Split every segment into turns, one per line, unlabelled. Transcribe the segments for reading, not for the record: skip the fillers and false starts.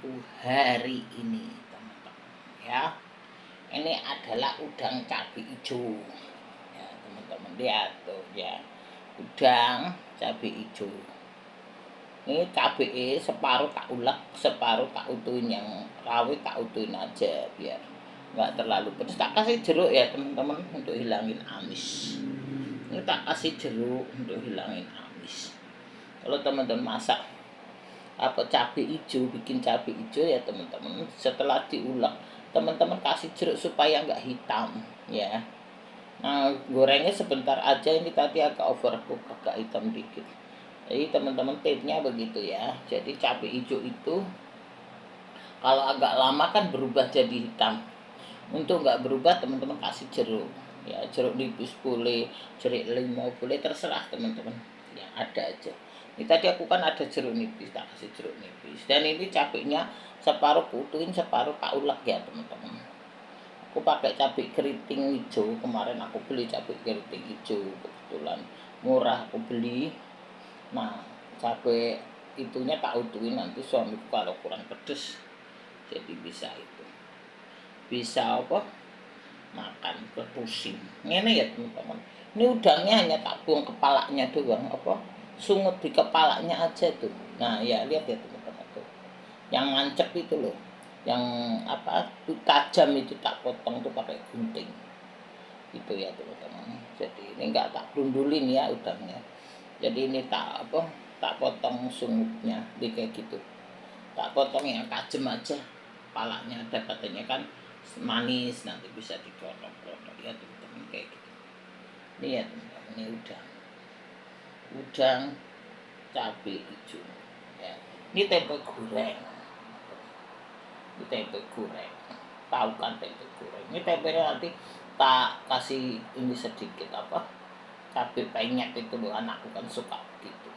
masakanku hari ini, teman-teman, ya. Ini adalah udang cabai hijau. Ya, teman-teman, lihat tuh ya. Udang cabai hijau. Ini cabai separuh tak ulek, separuh tak utuhin, yang rawit tak utuhin aja biar nggak terlalu pedas. Tak kasih jeruk ya teman-teman untuk hilangin amis. Ini tak kasih jeruk untuk hilangin amis. Kalau teman-teman masak cabai hijau, bikin cabai hijau ya teman-teman, setelah diulek teman-teman kasih jeruk supaya nggak hitam ya. Nah, gorengnya sebentar aja, ini tadi agak overcook, agak hitam dikit. Jadi teman-teman tipnya begitu ya. Jadi cabai hijau itu kalau agak lama kan berubah jadi hitam. Untuk nggak berubah teman-teman kasih jeruk ya, jeruk nipis boleh, jeruk limau boleh, terserah teman-teman yang ada aja. Ini tadi aku kan ada jeruk nipis, tak kasih jeruk nipis. Dan ini cabenya separuh kutuin, separuh tak ulek ya teman-teman. Aku pakai cabai keriting hijau, kemarin aku beli cabai keriting hijau, kebetulan murah aku beli. Nah, cabai itunya tak utuhin, nanti suamiku kalau kurang pedes jadi bisa itu, bisa makan pusing ini ya teman-teman. Ini udangnya hanya tak buang kepalanya doang, sungut di kepalanya aja tuh. Nah ya, lihat ya teman-teman tuh, yang ngancep itu loh, yang tuh tajam itu tak potong tuh pakai gunting itu ya teman-teman. Jadi ini enggak tak brundulin ya udangnya, jadi ini tak potong sungutnya di kayak gitu, tak potong yang tajam aja. Kepalanya ada katanya kan manis, nanti bisa digodok-godok ya teman-teman kayak gitu. Ini ya teman-teman, ini udang cabai hijau ya. Ini tempe goreng, tahu kan tempe goreng. Ini tempenya nanti tak kasih ini sedikit cabai penyet itu loh, anakku kan suka gitu.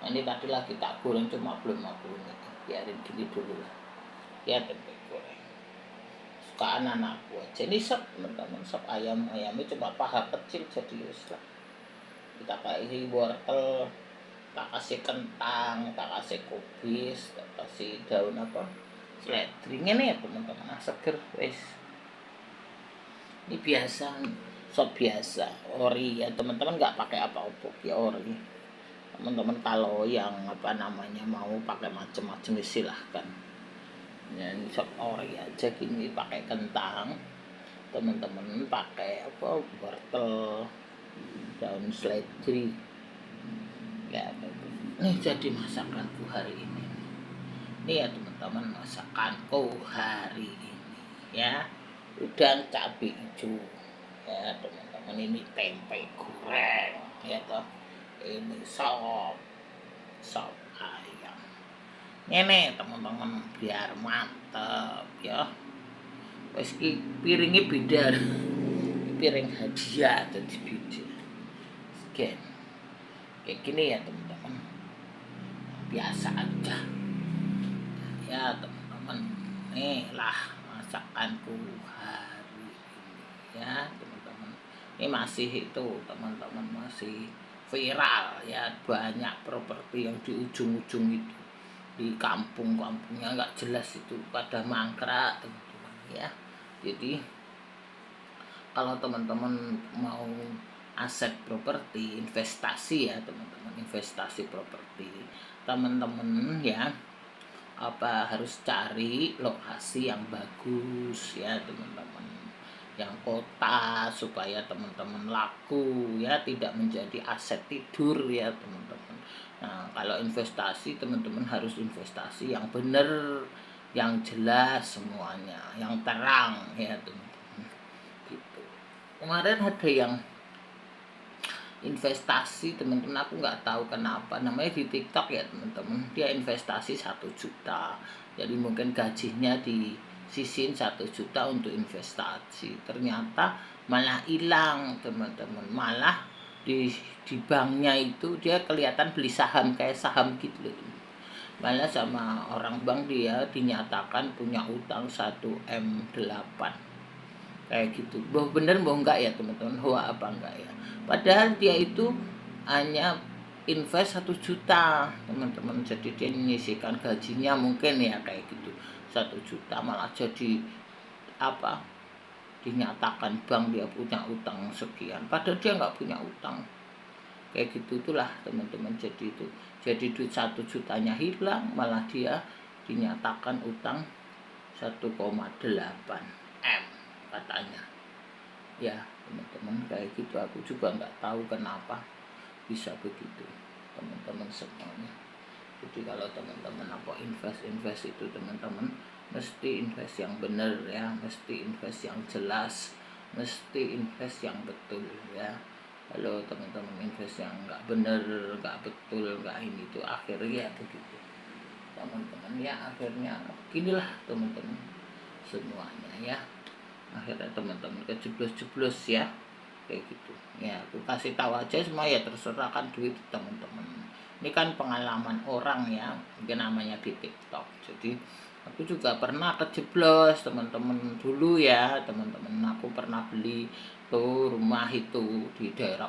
Nah, ini tadi lagi tak goreng cuma belum 50 menit, biarin gini dulu lah ya. Tempe goreng sukaan anakku aja. Ini sop teman-teman, sop ayamnya cuma paha kecil, jadi lah kita kasih wortel, tak kasih kentang, tak kasih kubis, tak kasih daun seledri. Ini ya teman-teman, seger wes. Ini biasa, sop biasa ori ya teman-teman, nggak pakai apa-apa ya ori. Teman-teman kalau yang mau pakai macam-macam silahkan ya. Ini sop ori aja gini, pakai kentang, teman-teman pakai wortel, daun seledri ya. Ini jadi masakanku hari ini. Ini ya teman-teman, masakanku hari ini ya. Udang cabai hijau ya teman-teman, ini tempe goreng ya toh, ini sop ayam. Ini teman-teman biar mantep ya. Wes piringnya beda, piring hadiah jadi beda scan kayak gini ya teman-teman, biasa aja ya teman-teman. Nih lah masakanku hari ini ya teman-teman. Ini masih itu teman-teman, masih viral ya, banyak properti yang di ujung-ujung itu, di kampung-kampungnya nggak jelas itu pada mangkrak teman-teman ya. Jadi kalau teman-teman mau aset properti, investasi ya teman-teman, investasi properti, teman-teman ya harus cari lokasi yang bagus ya teman-teman, yang kota, supaya teman-teman laku ya, tidak menjadi aset tidur ya teman-teman. Nah, kalau investasi teman-teman harus investasi yang benar, yang jelas semuanya, yang terang ya teman-teman gitu. Kemarin ada yang investasi teman-teman, aku nggak tahu kenapa, namanya di TikTok ya teman-teman, dia investasi 1 juta, jadi mungkin gajinya disisihin 1 juta untuk investasi, ternyata malah hilang teman-teman. Malah di banknya itu dia kelihatan beli saham, kayak saham gitu loh. Malah sama orang bank dia dinyatakan punya utang 1M8 kayak gitu. Bener enggak ya teman-teman, hoa apa enggak ya. Padahal dia itu hanya invest 1 juta teman-teman, jadi dia menyisihkan gajinya mungkin ya kayak gitu 1 juta, malah jadi apa, dinyatakan bank dia punya utang sekian padahal dia nggak punya utang kayak gitu. Itulah teman-teman, jadi duit 1 jutanya hilang, malah dia dinyatakan utang 1,8 M katanya ya teman-teman. Kayak gitu aku juga nggak tahu kenapa bisa begitu teman-teman semuanya. Jadi kalau teman-teman apa invest itu teman-teman mesti invest yang benar ya, mesti invest yang jelas, mesti invest yang betul ya. Kalau teman-teman invest yang nggak benar, nggak betul, nggak ini, itu akhirnya begitu teman-teman ya. Akhirnya beginilah teman-teman semuanya ya, akhirnya teman-teman kejeblos-jeblos ya kayak gitu ya. Aku kasih tahu aja semua ya, terserah kan duit teman-teman. Ini kan pengalaman orang ya, mungkin namanya di TikTok. Jadi aku juga pernah kejeblos teman-teman dulu ya teman-teman. Aku pernah beli tuh rumah itu di daerah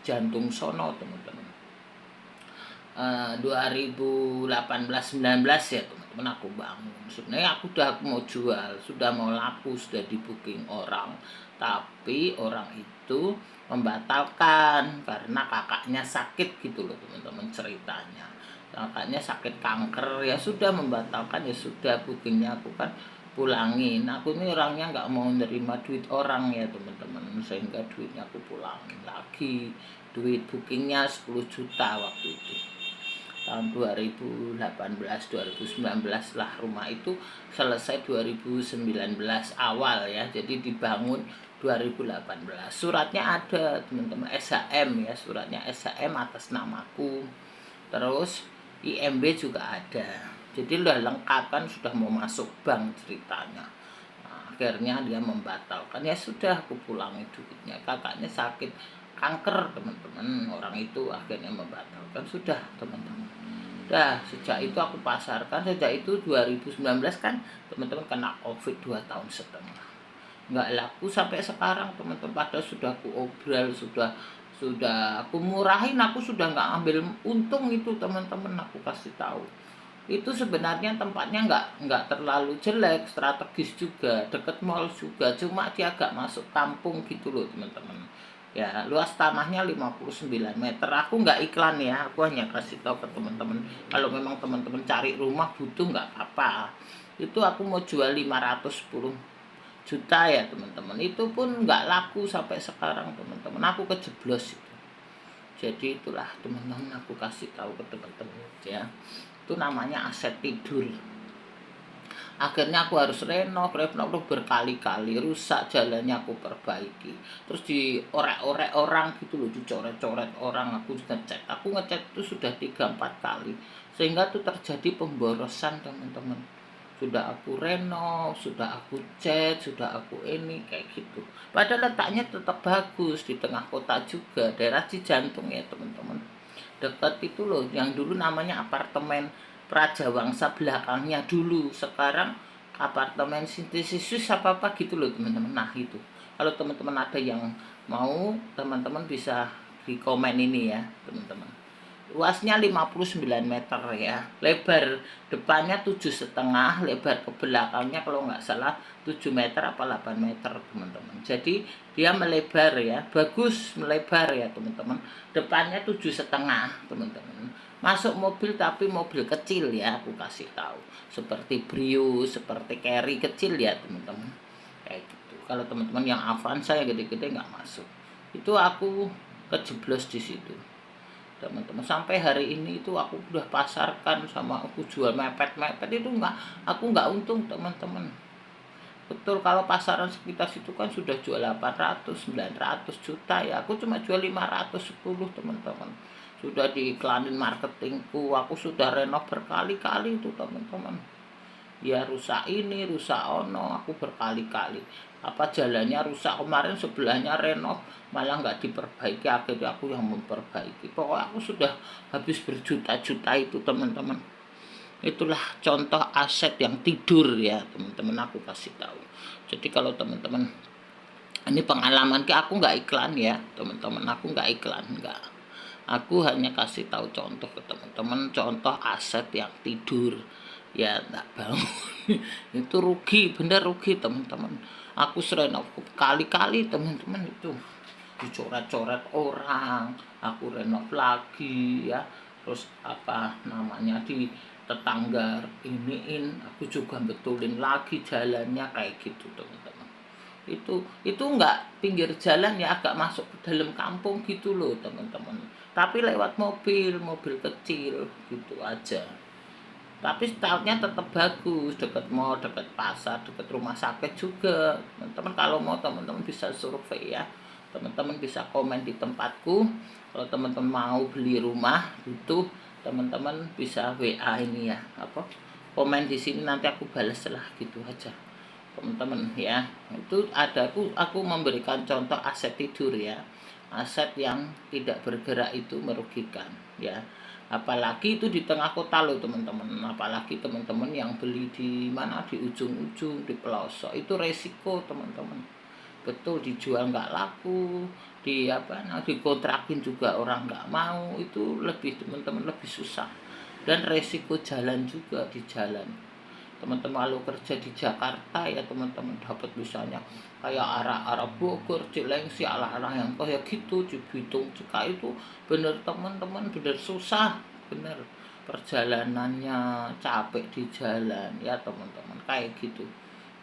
Jantung sono teman-teman. 2018-19 ya teman-teman aku bangun. Sebenarnya aku mau jual, sudah mau laku, sudah di booking orang, tapi orang itu membatalkan karena kakaknya sakit gitu loh teman-teman ceritanya. Kakaknya sakit kanker, ya sudah membatalkan, ya sudah bookingnya aku kan pulangin. Aku ini orangnya nggak mau nerima duit orang ya teman-teman, sehingga duitnya aku pulangin lagi. Duit bookingnya 10 juta waktu itu tahun 2018-2019 lah. Rumah itu selesai 2019 awal ya, jadi dibangun 2018. Suratnya ada teman-teman, SHM ya, suratnya SHM atas namaku, terus IMB juga ada, jadi udah lengkap kan, sudah mau masuk bank ceritanya. Nah, akhirnya dia membatalkan, ya sudah aku pulangi duitnya. Kakaknya sakit kanker teman-teman, orang itu akhirnya membatalkan, sudah teman-teman. Sejak itu aku pasarkan. Sejak itu 2019 kan teman-teman kena COVID 2,5 tahun, nggak laku sampai sekarang teman-teman. Padahal sudah aku obral, sudah aku murahin, aku sudah nggak ambil untung itu teman-teman. Aku kasih tahu itu sebenarnya tempatnya nggak terlalu jelek, strategis juga, deket mall juga, cuma dia agak masuk kampung gitu loh teman-teman ya. Luas tanahnya 59 meter. Aku nggak iklan ya, aku hanya kasih tahu ke teman-teman, kalau memang teman-teman cari rumah butuh nggak apa-apa. Itu aku mau jual 510 juta ya teman-teman, itu pun nggak laku sampai sekarang teman-teman. Aku kejeblos itu. Jadi itulah teman-teman, aku kasih tahu ke teman-teman ya, itu namanya aset tidur. Akhirnya aku harus renov berkali-kali, rusak jalannya aku perbaiki, terus diorek-orek orang gitu loh, dicoret-coret orang. Aku ngecat itu sudah 3-4 kali, sehingga itu terjadi pemborosan teman-teman. Sudah aku renov, sudah aku cat, sudah aku ini kayak gitu. Padahal letaknya tetap bagus di tengah kota juga, daerah Cijantung ya teman-teman. Dekat itu loh, yang dulu namanya apartemen Prajawangsa belakangnya dulu, sekarang apartemen Sintesis apa gitu loh teman-teman. Nah itu, kalau teman-teman ada yang mau, teman-teman bisa di komen ini ya teman-teman. Luasnya 59 meter ya, lebar depannya 7,5, lebar ke belakangnya kalau nggak salah 7 meter apa 8 meter teman-teman. Jadi dia melebar ya, bagus melebar ya teman-teman. Depannya 7,5 teman-teman. Masuk mobil, tapi mobil kecil ya, aku kasih tahu, seperti Brio, seperti Carry kecil ya teman-teman kayak gitu. Kalau teman-teman yang Avanza yang gede-gede nggak masuk. Itu aku kejeblos di situ teman-teman. Sampai hari ini itu aku udah pasarkan, sama aku jual mepet-mepet itu aku nggak untung teman-teman. Betul, kalau pasaran sekitar situ kan sudah jual 800-900 juta ya, aku cuma jual 510 teman-teman. Sudah diiklanin marketingku, aku sudah renov berkali-kali itu teman-teman ya. Rusak ini, rusak ono, aku berkali-kali. Apa jalannya rusak kemarin, sebelahnya renov malah nggak diperbaiki, akhirnya aku yang memperbaiki. Pokoknya aku sudah habis berjuta-juta itu teman-teman. Itulah contoh aset yang tidur ya teman-teman, aku kasih tahu. Jadi kalau teman-teman, ini pengalaman aku nggak iklan ya teman-teman, aku nggak iklan, nggak. Aku hanya kasih tahu contoh ke teman-teman, contoh aset yang tidur ya nggak bangun. Itu rugi, bener rugi teman-teman. Aku sering kali-kali teman-teman itu dicoret-coret orang, aku renov lagi ya, terus apa namanya di tetangga iniin, aku juga betulin lagi jalannya kayak gitu teman-teman. Itu enggak pinggir jalan ya, agak masuk ke dalam kampung gitu loh teman-teman, tapi lewat mobil kecil gitu aja, tapi stylenya tetap bagus, deket mall, deket pasar, deket rumah sakit juga teman-teman. Kalau mau teman-teman bisa survei ya, teman-teman bisa komen di tempatku. Kalau teman-teman mau beli rumah itu, teman-teman bisa WA ini ya, apa, komen di sini, nanti aku balas lah gitu aja teman-teman ya. Itu ada, aku memberikan contoh aset tidur ya, aset yang tidak bergerak itu merugikan ya, apalagi itu di tengah kota loh teman-teman, apalagi teman-teman yang beli di mana, di ujung-ujung, di pelosok, itu resiko teman-teman, betul, dijual nggak laku, di apa, nah dikontrakin juga orang nggak mau, itu lebih teman-teman lebih susah, dan resiko jalan juga di jalan teman-teman. Kalau kerja di Jakarta ya teman-teman, dapat misalnya kayak arah-arah Bogor, Cilengsi, arah-arah yang kayak gitu, Cibitung, Cika, itu bener teman-teman, bener susah, bener perjalanannya capek di jalan ya teman-teman, kayak gitu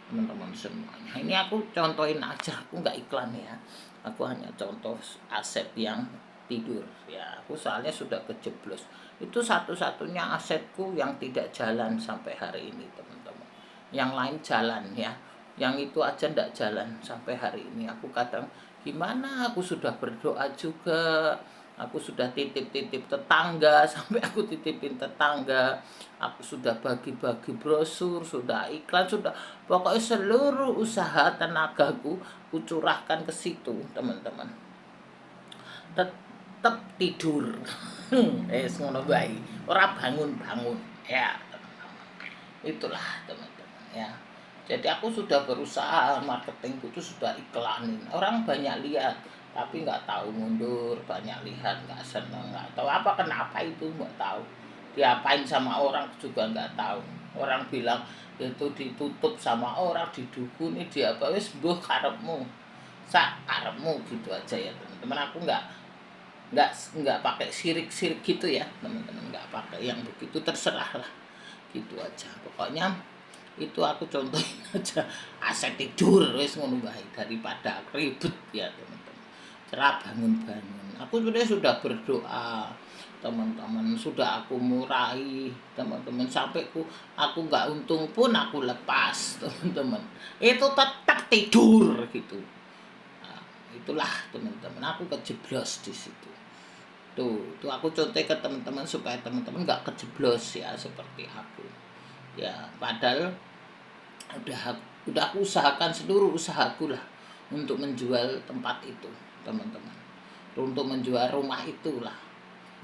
teman-teman semuanya. Ini aku contohin aja, aku nggak iklan ya, aku hanya contoh aset yang tidur ya. Aku soalnya sudah kejeblos, itu satu-satunya asetku yang tidak jalan sampai hari ini teman-teman. Yang lain jalan ya, yang itu aja tidak jalan sampai hari ini. Aku kadang gimana, aku sudah berdoa juga, aku sudah titip-titip tetangga, sampai aku titipin tetangga, aku sudah bagi-bagi brosur, sudah iklan, sudah, pokoknya seluruh usaha tenagaku kucurahkan ke situ teman-teman, tetap tidur. Ngono bae, ora bangun-bangun ya teman-teman. Itulah teman-teman ya. Jadi aku sudah berusaha, marketingku itu sudah iklanin, orang banyak lihat, tapi nggak tahu mundur, banyak lihat nggak seneng, nggak tahu apa kenapa, itu nggak tahu diapain sama orang juga nggak tahu. Orang bilang itu ditutup sama orang, didukuni, dia apa, wis mbuh karepmu, sak karepmu, gitu aja ya teman-teman. Aku nggak pakai sirik-sirik gitu ya teman-teman, nggak pakai yang begitu, terserah lah gitu aja pokoknya. Itu aku contohin aja, aset tidur wis ngono bae, daripada ribet ya teman-teman. Cerah bangun-bangun, aku sudah berdoa teman-teman, sudah aku murai teman-teman, sampai aku nggak untung pun aku lepas teman-teman, itu tetap tidur gitu. Nah, itulah teman-teman, aku kejeblos di situ. Tuh aku contoh ke teman-teman supaya teman-teman nggak kejeblos ya seperti aku. Ya, padahal udah aku usahakan seluruh usahaku lah untuk menjual tempat itu, teman-teman. Untuk menjual rumah itulah.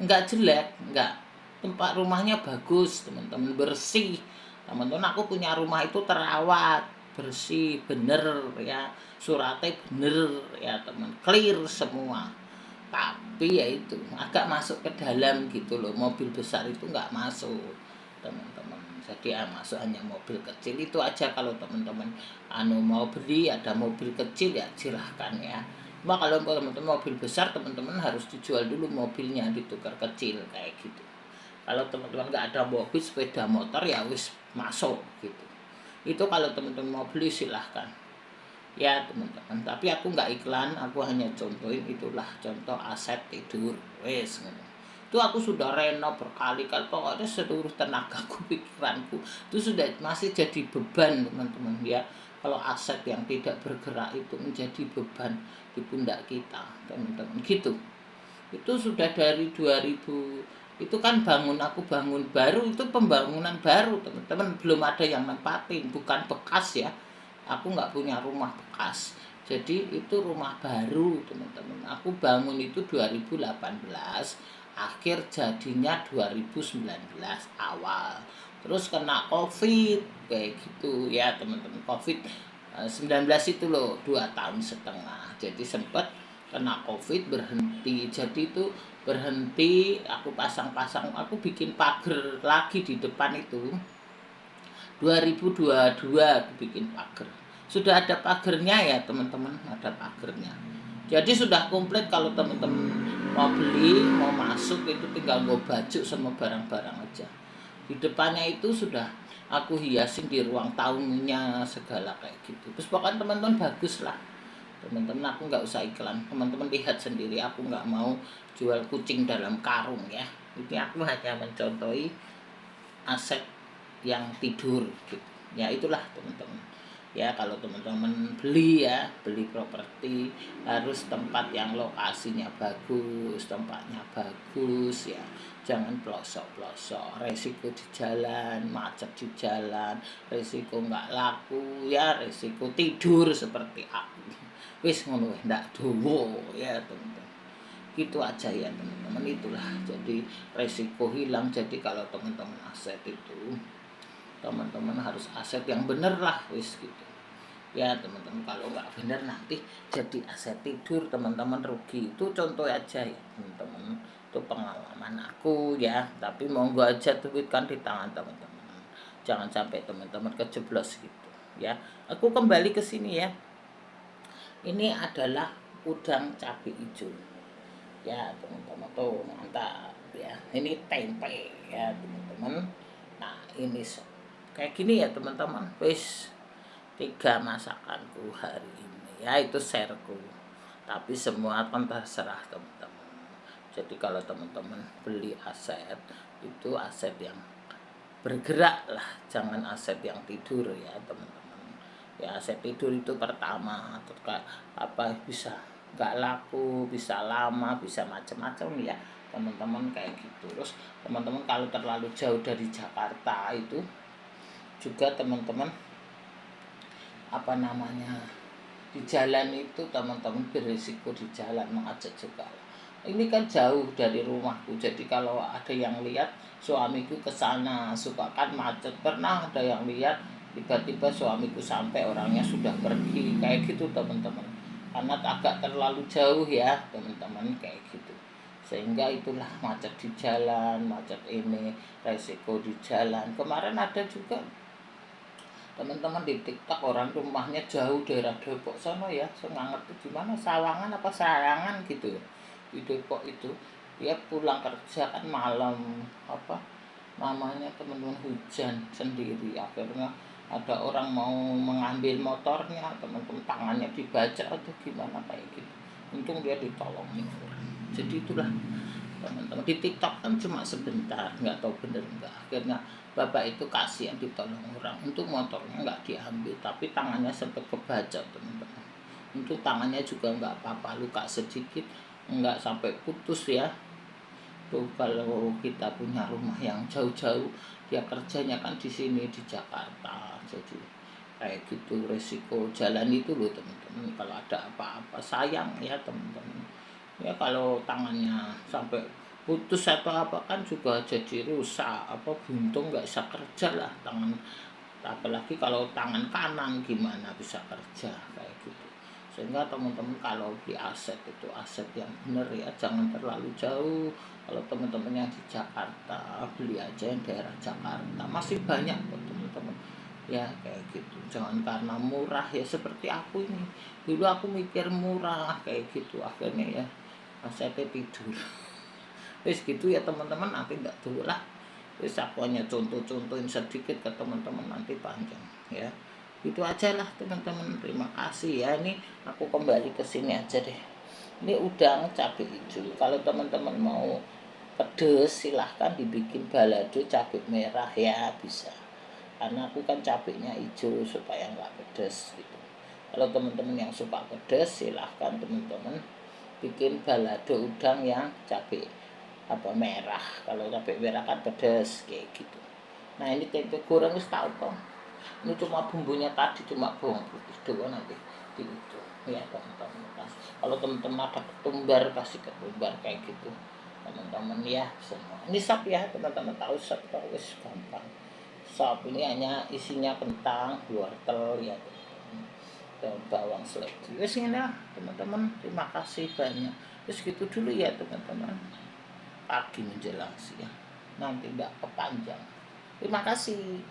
Enggak jelek, enggak. Tempat rumahnya bagus, teman-teman, bersih. Teman-teman, aku punya rumah itu terawat, bersih, bener ya. Suratnya bener ya, teman. Clear semua. Tapi ya itu agak masuk ke dalam gitu loh, mobil besar itu nggak masuk teman-teman, jadi masuk hanya mobil kecil. Itu aja. Kalau teman-teman mau beli ada mobil kecil ya silahkan ya, cuma kalau teman-teman mobil besar, teman-teman harus dijual dulu mobilnya, ditukar kecil kayak gitu. Kalau teman-teman nggak ada mobil, sepeda motor ya wis masuk gitu. Itu kalau teman-teman mau beli silahkan ya teman-teman, tapi aku nggak iklan, aku hanya contohin. Itulah contoh aset tidur wes. Itu aku sudah renov berkali-kali, pokoknya seluruh tenagaku, pikiranku itu sudah masih jadi beban teman-teman ya. Kalau aset yang tidak bergerak itu menjadi beban di pundak kita teman-teman gitu. Itu sudah dari 2000, itu kan aku bangun baru, itu pembangunan baru teman-teman, belum ada yang nempatin, bukan bekas ya. Aku nggak punya rumah bekas, jadi itu rumah baru teman-teman. Aku bangun itu 2018, akhir jadinya 2019 awal, terus kena covid kayak gitu ya teman-teman. Covid 19 itu loh 2 tahun setengah, jadi sempat kena covid berhenti. Jadi itu berhenti, aku pasang-pasang, aku bikin pagar lagi di depan itu 2022 aku bikin pagar. Sudah ada pagernya ya teman-teman, ada pagernya. Jadi sudah komplit, kalau teman-teman mau beli, mau masuk itu tinggal gue baju sama barang-barang aja. Di depannya itu sudah aku hiasin di ruang tamunya segala kayak gitu. Terus pokoknya teman-teman bagus lah. Teman-teman aku nggak usah iklan, teman-teman lihat sendiri, aku nggak mau jual kucing dalam karung ya. Ini aku hanya mencontohi aset yang tidur gitu. Ya itulah teman-teman. Ya kalau teman-teman beli ya, beli properti harus tempat yang lokasinya bagus, tempatnya bagus ya. Jangan pelosok-pelosok, resiko di jalan, macet di jalan, resiko nggak laku ya, resiko tidur seperti aku. Wis ngono ndak dowo ya teman-teman. Gitu aja ya teman-teman, itulah jadi resiko hilang. Jadi kalau teman-teman aset itu, teman-teman harus aset yang bener lah wis gitu ya teman-teman. Kalau nggak bener nanti jadi aset tidur, teman-teman rugi. Itu contoh aja ya teman-teman, itu pengalaman aku ya. Tapi monggo aja duit kan di tangan teman-teman, jangan sampai teman-teman kejeblos gitu ya. Aku kembali ke sini ya. Ini adalah udang cabai hijau ya teman-teman, tuh mantap ya. Ini tempe ya teman-teman. Nah ini kayak gini ya teman-teman. Wis 3 masakanku hari ini ya, itu shareku, tapi semua kan terserah teman-teman. Jadi kalau teman-teman beli aset, itu aset yang bergerak lah, jangan aset yang tidur ya teman-teman. Ya aset tidur itu pertama apa bisa nggak laku, bisa lama, bisa macam-macam ya teman-teman kayak gitu. Terus teman-teman kalau terlalu jauh dari Jakarta itu juga teman-teman apa namanya, di jalan itu teman-teman berisiko di jalan macet juga. Ini kan jauh dari rumahku, jadi kalau ada yang lihat suamiku ke sana suka kan macet. Pernah ada yang lihat tiba-tiba suamiku sampai orangnya sudah pergi kayak gitu teman-teman, karena agak terlalu jauh ya teman-teman kayak gitu. Sehingga itulah macet di jalan, macet ini resiko di jalan. Kemarin ada juga teman-teman di TikTok, orang rumahnya jauh daerah Depok sana ya, saya nggak ngerti gimana, Sawangan apa Sayangan gitu di Depok itu. Dia pulang kerja kan malam, apa namanya teman-teman, hujan sendiri. Akhirnya ada orang mau mengambil motornya, teman-teman tangannya dibaca atau gimana kayak gitu. Untung dia ditolongin orang. Jadi itulah teman-teman, di TikTok kan cuma sebentar, nggak tahu bener nggak. Akhirnya bapak itu kasihan ditolong orang, untuk motornya nggak diambil tapi tangannya sempat kebaca teman-teman. Untuk tangannya juga nggak apa-apa, luka sedikit, nggak sampai putus ya. Tuh kalau kita punya rumah yang jauh-jauh, dia kerjanya kan di sini di Jakarta, jadi kayak gitu. Resiko jalan itu loh teman-teman, kalau ada apa-apa sayang ya teman-teman. Ya kalau tangannya sampai putus atau apa kan juga jadi rusak, apa buntung, nggak bisa kerja lah tangan. Apalagi kalau tangan kanan gimana bisa kerja kayak gitu. Sehingga teman-teman kalau beli aset itu aset yang benar ya, jangan terlalu jauh. Kalau teman-teman yang di Jakarta, beli aja yang daerah Jakarta, masih banyak kok teman-teman ya kayak gitu. Jangan karena murah ya, seperti aku ini dulu aku mikir murah kayak gitu, akhirnya ya asetnya tidur. Wis gitu ya teman-teman, nanti enggak dulu lah. Wis aku hanya contoh-contohin sedikit ke teman-teman, nanti panjang ya. Itu aja lah teman-teman, terima kasih ya. Ini aku kembali ke sini aja deh. Ini udang cabai hijau. Kalau teman-teman mau pedes silahkan dibikin balado cabai merah ya, bisa. Karena aku kan cabainya hijau supaya nggak pedes gitu. Kalau teman-teman yang suka pedes silahkan teman-teman bikin balado udang yang cabai apa merah. Kalau cabai merah kan pedas kayak gitu. Nah ini tempe goreng wis tau toh. Ini cuma bumbunya tadi, cuma bawang putih doang, nanti di itu ya teman-teman. Kalau teman-teman ada ketumbar, kasih ketumbar kayak gitu teman-teman ya semua. Ini sop ya teman-teman, tahu sop kalau wis gampang. Sop ini hanya isinya kentang, wortel ya teman-teman. daun bawang seleci. Wis ngene lah teman-teman, terima kasih banyak. Terus gitu dulu ya teman-teman, pagi menjelang siang, nanti tidak kepanjang. Terima kasih.